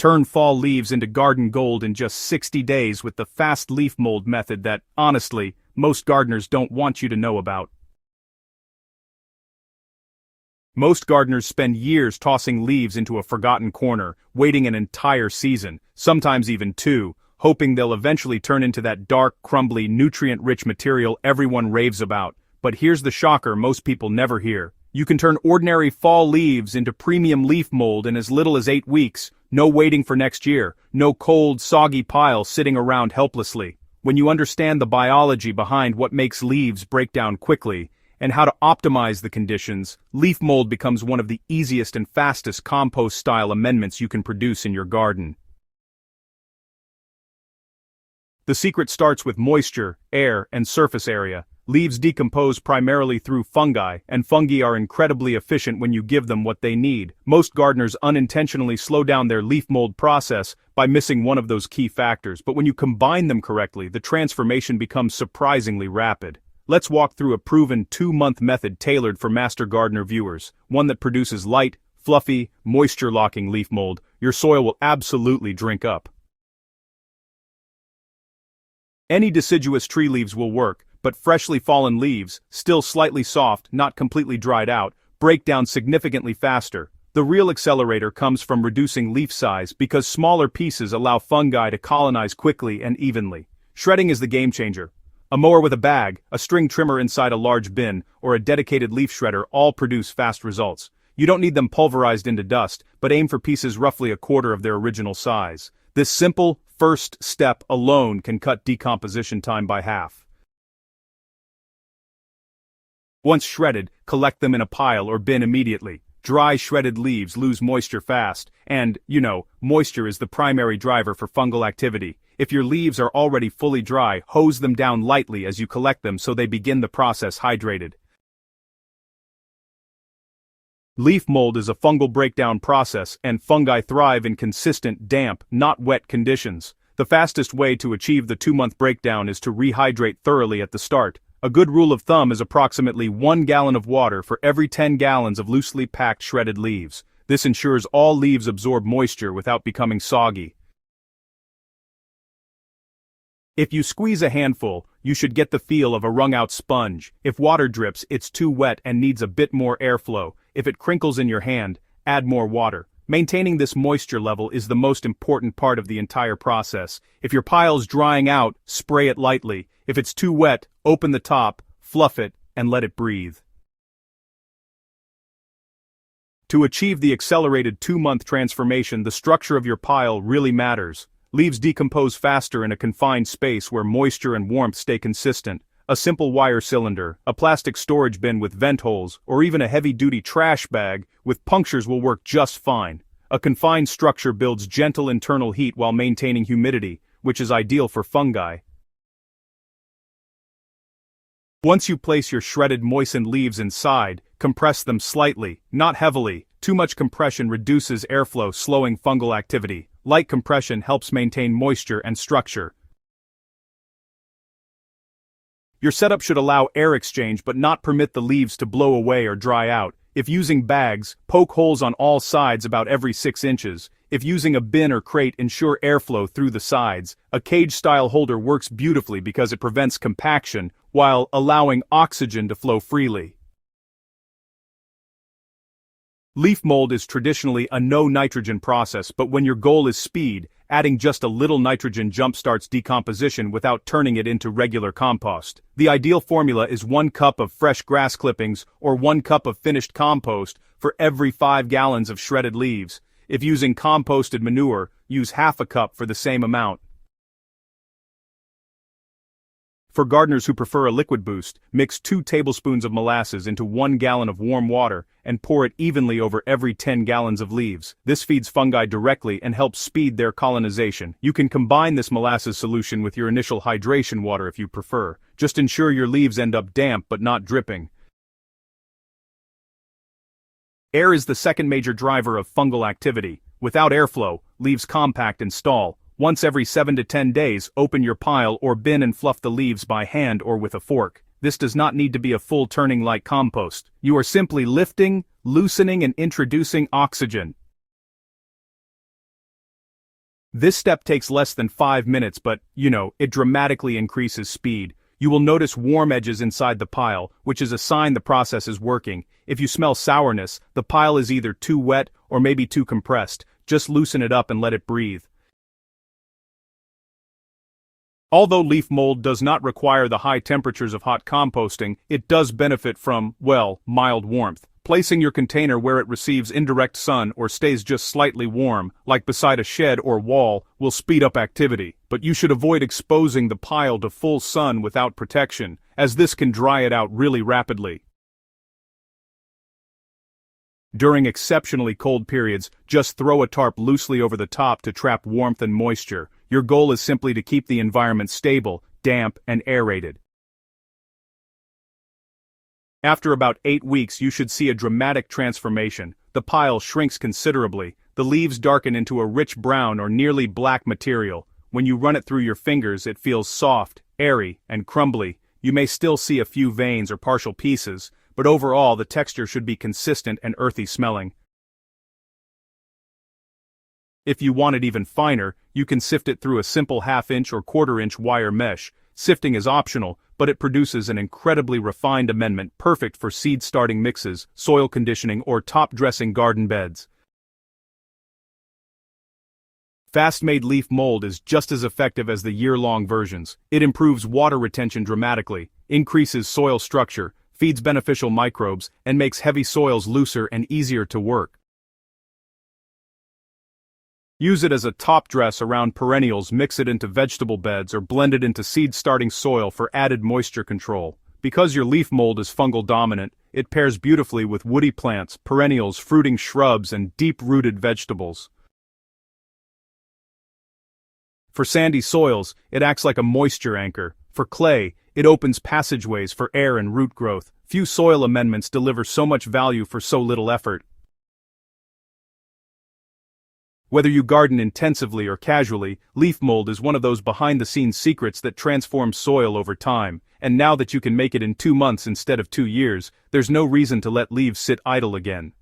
Turn fall leaves into garden gold in just 60 days with the fast leaf mold method that, honestly, most gardeners don't want you to know about. Most gardeners spend years tossing leaves into a forgotten corner, waiting an entire season, sometimes even two, hoping they'll eventually turn into that dark, crumbly, nutrient-rich material everyone raves about. But here's the shocker most people never hear. You can turn ordinary fall leaves into premium leaf mold in as little as 8 weeks. No waiting for next year, no cold, soggy pile sitting around helplessly. When you understand the biology behind what makes leaves break down quickly, and how to optimize the conditions, leaf mold becomes one of the easiest and fastest compost-style amendments you can produce in your garden. The secret starts with moisture, air, and surface area. Leaves decompose primarily through fungi, and fungi are incredibly efficient when you give them what they need. Most gardeners unintentionally slow down their leaf mold process by missing one of those key factors, but when you combine them correctly, the transformation becomes surprisingly rapid. Let's walk through a proven 2-month method tailored for master gardener viewers, one that produces light, fluffy, moisture-locking leaf mold your soil will absolutely drink up. Any deciduous tree leaves will work, but freshly fallen leaves, still slightly soft, not completely dried out, break down significantly faster. The real accelerator comes from reducing leaf size because smaller pieces allow fungi to colonize quickly and evenly. Shredding is the game changer. A mower with a bag, a string trimmer inside a large bin, or a dedicated leaf shredder all produce fast results. You don't need them pulverized into dust, but aim for pieces roughly a quarter of their original size. This simple, first step alone can cut decomposition time by half. Once shredded, collect them in a pile or bin immediately. Dry shredded leaves lose moisture fast, and, moisture is the primary driver for fungal activity. If your leaves are already fully dry, hose them down lightly as you collect them so they begin the process hydrated. Leaf mold is a fungal breakdown process, and fungi thrive in consistent, damp, not wet conditions. The fastest way to achieve the 2-month breakdown is to rehydrate thoroughly at the start. A good rule of thumb is approximately 1 gallon of water for every 10 gallons of loosely packed shredded leaves. This ensures all leaves absorb moisture without becoming soggy. If you squeeze a handful, you should get the feel of a wrung-out sponge. If water drips, it's too wet and needs a bit more airflow. If it crinkles in your hand, add more water. Maintaining this moisture level is the most important part of the entire process. If your pile's drying out, spray it lightly. If it's too wet, open the top, fluff it, and let it breathe. To achieve the accelerated 2-month transformation, the structure of your pile really matters. Leaves decompose faster in a confined space where moisture and warmth stay consistent. A simple wire cylinder, a plastic storage bin with vent holes, or even a heavy-duty trash bag with punctures will work just fine. A confined structure builds gentle internal heat while maintaining humidity, which is ideal for fungi. Once you place your shredded moistened leaves inside, compress them slightly, not heavily. Too much compression reduces airflow, slowing fungal activity. Light compression helps maintain moisture and structure. Your setup should allow air exchange but not permit the leaves to blow away or dry out. If using bags, poke holes on all sides about every 6 inches. If using a bin or crate, ensure airflow through the sides. A cage-style holder works beautifully because it prevents compaction while allowing oxygen to flow freely. Leaf mold is traditionally a no-nitrogen process, but when your goal is speed, adding just a little nitrogen jumpstarts decomposition without turning it into regular compost. The ideal formula is 1 cup of fresh grass clippings or 1 cup of finished compost for every 5 gallons of shredded leaves. If using composted manure, use half a cup for the same amount. For gardeners who prefer a liquid boost, mix 2 tablespoons of molasses into 1 gallon of warm water and pour it evenly over every 10 gallons of leaves. This feeds fungi directly and helps speed their colonization. You can combine this molasses solution with your initial hydration water if you prefer. Just ensure your leaves end up damp but not dripping. Air is the second major driver of fungal activity. Without airflow, leaves compact and stall. Once every 7 to 10 days, open your pile or bin and fluff the leaves by hand or with a fork. This does not need to be a full turning like compost. You are simply lifting, loosening, and introducing oxygen. This step takes less than 5 minutes but, it dramatically increases speed. You will notice warm edges inside the pile, which is a sign the process is working. If you smell sourness, the pile is either too wet or maybe too compressed. Just loosen it up and let it breathe. Although leaf mold does not require the high temperatures of hot composting, it does benefit from, mild warmth. Placing your container where it receives indirect sun or stays just slightly warm, like beside a shed or wall, will speed up activity. But you should avoid exposing the pile to full sun without protection, as this can dry it out really rapidly. During exceptionally cold periods, just throw a tarp loosely over the top to trap warmth and moisture. Your goal is simply to keep the environment stable, damp, and aerated. After about 8 weeks, you should see a dramatic transformation. The pile shrinks considerably, the leaves darken into a rich brown or nearly black material. When you run it through your fingers, it feels soft, airy, and crumbly. You may still see a few veins or partial pieces, but overall the texture should be consistent and earthy smelling. If you want it even finer, you can sift it through a simple 1/2-inch or 1/4-inch wire mesh. Sifting is optional, but it produces an incredibly refined amendment perfect for seed-starting mixes, soil conditioning, or top-dressing garden beds. Fast-made leaf mold is just as effective as the year-long versions. It improves water retention dramatically, increases soil structure, feeds beneficial microbes, and makes heavy soils looser and easier to work. Use it as a top dress around perennials, mix it into vegetable beds, or blend it into seed-starting soil for added moisture control. Because your leaf mold is fungal dominant, it pairs beautifully with woody plants, perennials, fruiting shrubs, and deep-rooted vegetables. For sandy soils, it acts like a moisture anchor. For clay, it opens passageways for air and root growth. Few soil amendments deliver so much value for so little effort. Whether you garden intensively or casually, leaf mold is one of those behind-the-scenes secrets that transform soil over time, and now that you can make it in 2 months instead of 2 years, there's no reason to let leaves sit idle again.